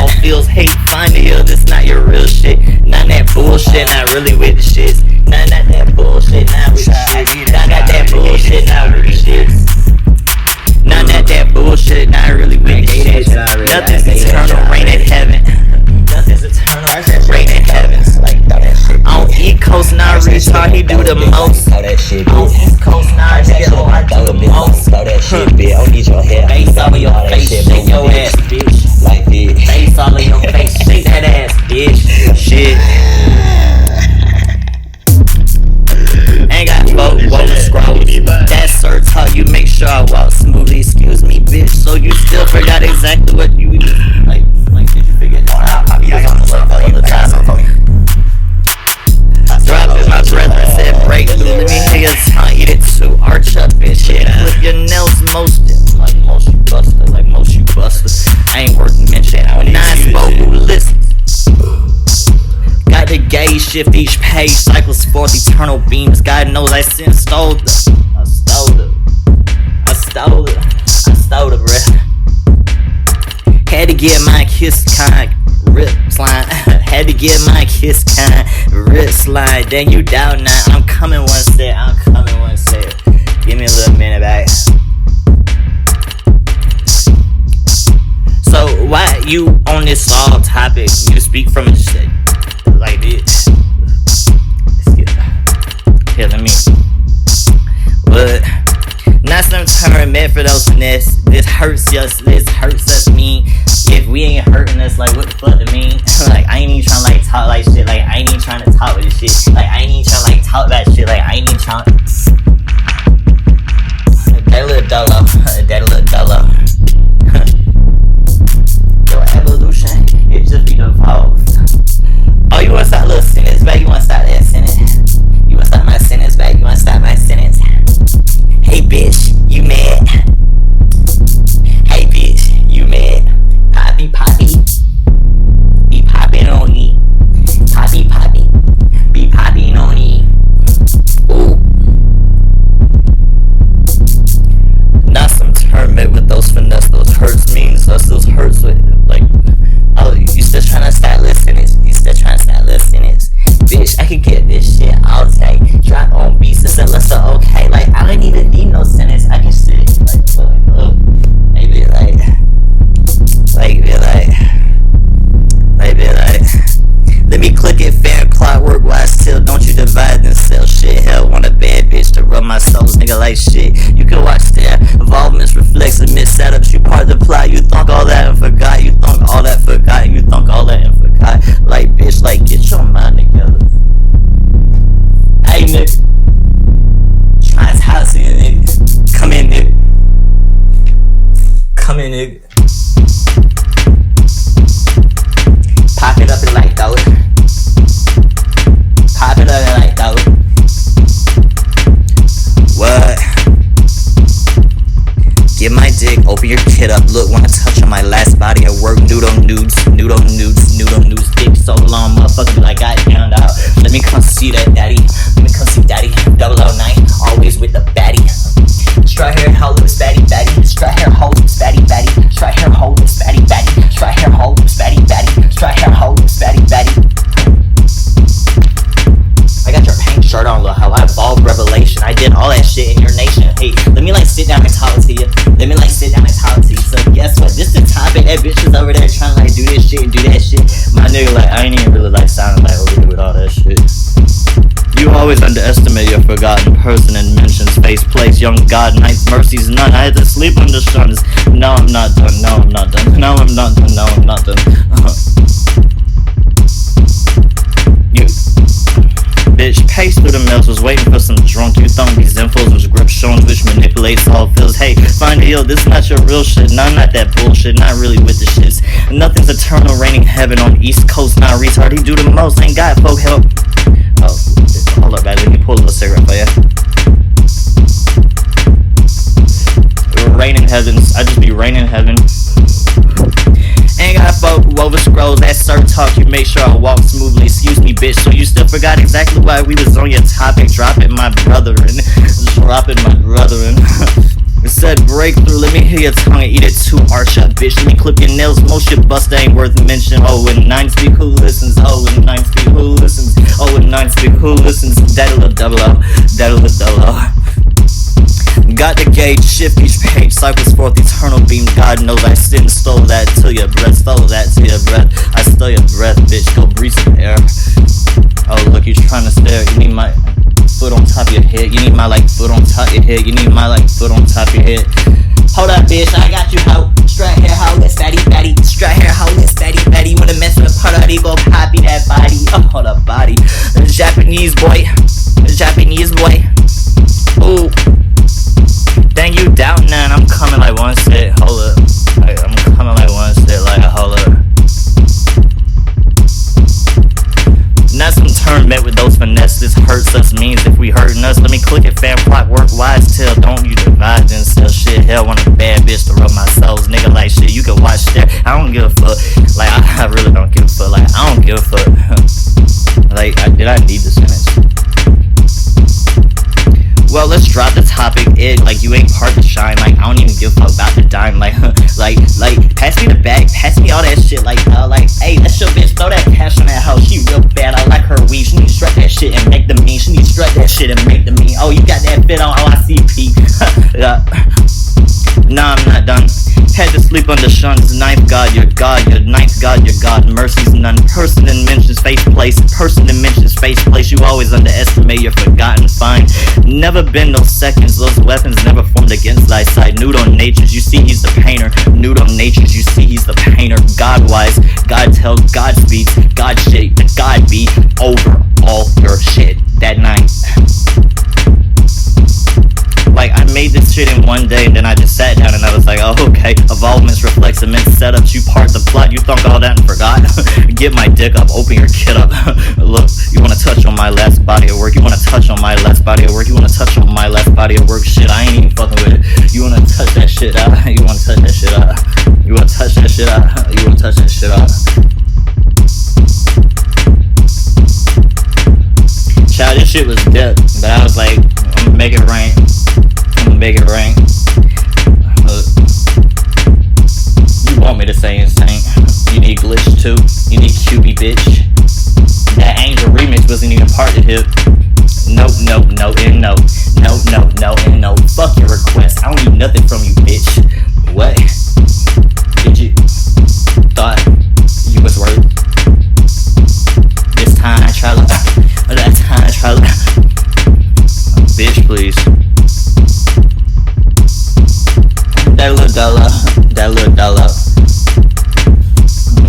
all feels hate. Find the hill, this not your real shit. None that bullshit, not really with the shits. None not that bullshit, not with the shits. None not that bullshit, not with the shits. None that bullshit, not really with the shits. Nothing's eternal, reign in heaven. Nothing's eternal, reign in heaven. On East Coast, now retard, he do the most. On East Coast, now I do the most. Face all of your face, shake your ass, bitch. Like this. Face all of your face, shake that ass, bitch. Shit. Ain't got vote scrolls. That sir taught you make sure I walk smoothly. Excuse me, bitch. So you still forgot exactly what you like did you figure it out? I was on the level all the time. Dropping my breath and said break through. Let me hear your tongue, eat it too. Arch up and shit. Flip your nails most. Like most you buster. I ain't worth mentioning. When I spoke, who listens? Got the gauge shift each page. Cycles forth eternal beams. God knows I stole it, bruh. Had to get my kiss kind. Rip slide. Had to get my kiss kind. Rip slide. Then you down now. I'm coming one step. Give me a little minute back. So why you on this all topic? You speak from a shit like this. Here, let me. But not some term meant for those finesse. This hurts us. Me. If we ain't hurting us, like what the fuck to mean? Like I ain't even trying to like talk like shit. Like I ain't even trying to talk with this shit. Like I ain't even trying to like talk that shit. Like I ain't even trying. That little dolo. Your evolution, it just be evolved. Oh, you wanna start a little sentence back? You wanna start that sentence? You wanna start my sentence back? You wanna start my sentence? Hey bitch, you mad? Hey bitch, you mad? Poppy, be poppin' on me. Poppy, be poppin' on me. Ooh. Not some term met with those finesse, those hurts means us, those hurts with like, oh, you still trying to start listening? Bitch, I can get this shit all day. Drop on beats, it's a lesser okay. Like, I don't even need no sentence. I can sit like, maybe let me click it fair clockwork while still don't you divide and sell shit. Hell, want a bad bitch to rub my souls, nigga, like shit. You can watch their involvements, reflex and miss setups. You part of the plot, you thunk all that and forgot. You thunk all that and forgot. Like, bitch, like, get your mind together. Hey, nigga. Try his house in, nigga. Come in, nigga. Pop it up and like throw it. What? Get my dick, open your kid up. Look, wanna touch on my last body at work. Nude on nudes. Dick so long, motherfucker, be like, goddamn dog. Let me come see that daddy. 009, always with the baddie. Try hair, how lips, baddie. Try hair, hoe lips, baddie. Try hair, hoe lips, baddie. Try hair, hoe lips, baddie. Try hair, hoe lips, baddie. I got your pink shirt on, look how I evolved revelation. I did all that shit in your nation. Hey, let me like sit down and talk to you. So guess what? This the topic. That bitch is over there trying to like do this shit and do that shit. My nigga, like, I ain't even really like sounding like over here with all that shit. You always underestimate your forgotten person and mentions face, place, young God, night, mercies, none. I had to sleep on the suns. No, I'm not done. You bitch, paced through the mails, was waiting for some drunk. You thumb these infos, which grip shones, which manipulates all feels. Hey, find the this not your real shit. Nah, not that bullshit, not really with the shits. Nothing's eternal, raining heaven on East Coast. Nah, retard, he do the most, ain't got folk help. Oh, hold up, baby, let me pull a little cigarette for ya. Raining heavens, I just be raining heaven. Ain't got folk over scrolls, that sir talk, you make sure I walk smoothly. Excuse me, bitch, so you still forgot exactly why we was on your topic. Dropping my brother. It said breakthrough, let me hear your tongue and eat it too. Arch up, bitch, let me clip your nails. Most shit bust ain't worth mention. Oh, and 9 speak, who listens? Oh, and 9 speak, who listens? Oh, and 9 speak, who listens? That'll a double O, that'll a double O. Got the gauge, shift each page, cycles forth eternal beam. God knows I sin, stole that to your breath, stole that to your breath. I stole your breath, bitch, go breathe some air. Oh, look, you trying to stare. You need my foot on top of your head. You need my like foot on top of your head. You need my like foot on top of your head. Hold up, bitch, I got you, ho. Straight hair, ho, let's fatty, fatty. Straight hair, ho, let's fatty, fatty. Wanna mess with a Puerto Rico, poppy that body. Oh, hold up, body. The Japanese boy. The Japanese boy. Ooh. Dang, you doubt none. I'm coming like one set. Hold up. I'm coming like one set. Like, hold up. Not some term met with those finesses. Hurts us means if we hurting us. Let me click it, fam. Plot work wise till don't you divide and sell shit. Hell, want a bad bitch to rub my souls. Nigga like shit, you can watch there. I don't give a fuck. Like, I really don't give a fuck. Like, I don't give a fuck. Like, did I need this sentence? Well, let's drop the topic. Like, you ain't part to shine. Like, I don't even give a fuck about the dime. Like, pass me the bag, pass me all that shit. Like, hey, that's your bitch. Throw that cash on that hoe. She real bad. I like her weave. She need to strut that shit and make the mean. She need to strut that shit and make the mean. Oh, you got that fit on? Oh, I see P. Nah, I'm not done. Had to sleep under shuns. Ninth God, your God. Your ninth God, your God. Mercy's none. Person that mentions face place. Person that mentions face place. You always underestimate your forgotten find. Never been no seconds. Those weapons never formed against thy sight. Nude on natures, you see he's the painter. Nude on natures, you see he's the painter. God wise, God tells, God speaks, God shaped, God be over all your shit that night. Like, I made this shit in one day, and then I just sat down and I was like, oh, okay. Evolvements reflects immense setups. You part the plot, you thunk all that and forgot. Get my dick up, open your kid up. Look, you wanna touch on my last body of work. You wanna touch on my last body of work. You wanna touch on my last body of work. Shit, I ain't even fucking with it. You wanna touch that shit out. You wanna touch that shit out. You wanna touch that shit out. You wanna touch that shit out. Child, this shit was dead, but I was like, I'm gonna make it rain. I'm gonna make it rain. You want me to say insane? You need glitch too. You need QB, bitch. That Angel remix wasn't even part of it. Nope, nope, no, and no. Nope, nope, no, and no. Fuck your request. I don't need nothing from you, bitch. What? Did you thought you was worth? This time I try to. That time I try to. Bitch, please. That little dollar. That little dollar.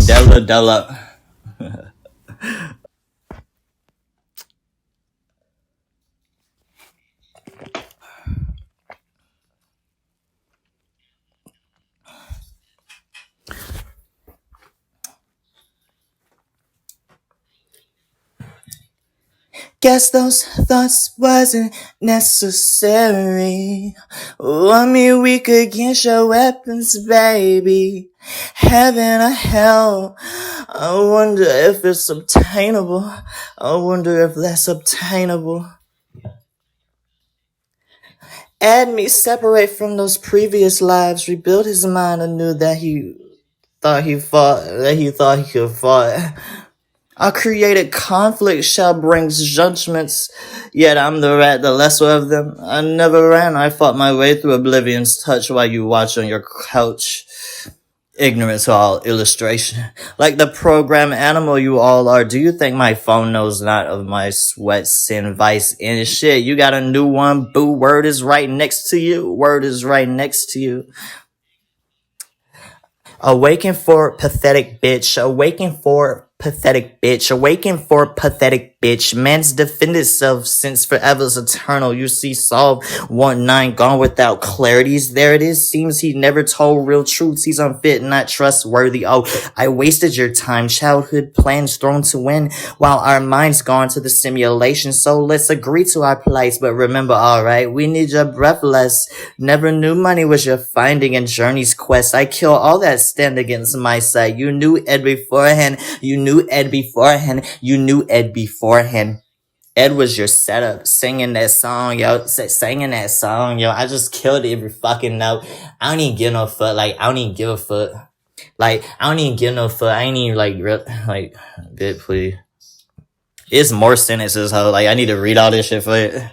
That little dollar. Guess those thoughts wasn't necessary. Want me weak against your weapons, baby. Heaven or hell. I wonder if it's obtainable. I wonder if that's obtainable. Add me, separate from those previous lives. Rebuild his mind anew that he thought he could fight. Our created conflict shall bring judgments, yet I'm the rat, the lesser of them. I never ran, I fought my way through oblivion's touch while you watch on your couch. Ignorant to all illustration. Like the program animal you all are, do you think my phone knows not of my sweat, sin, vice, and shit? You got a new one, boo, word is right next to you. Word is right next to you. Awaken for pathetic bitch. Awaken for pathetic bitch. Awaken for pathetic bitch. Man's defended self since forever's eternal. You see, Saul 1-9 gone without clarities. There it is. Seems he never told real truths. He's unfit, not trustworthy. Oh, I wasted your time. Childhood plans thrown to win while our minds gone to the simulation. So let's agree to our plights. But remember, alright, we need your breathless. Never knew money was your finding in journey's quest. I kill all that stand against my sight. You knew Ed beforehand. You knew Ed beforehand. You knew Ed beforehand. Ed was your setup, singing that song, yo. Singing that song, yo. I just killed every fucking note. I don't even give no fuck. Like, I don't even give a fuck. Like, I don't even give no fuck. I ain't even, like, bit, please. It's more sentences, ho. Like, I need to read all this shit for it.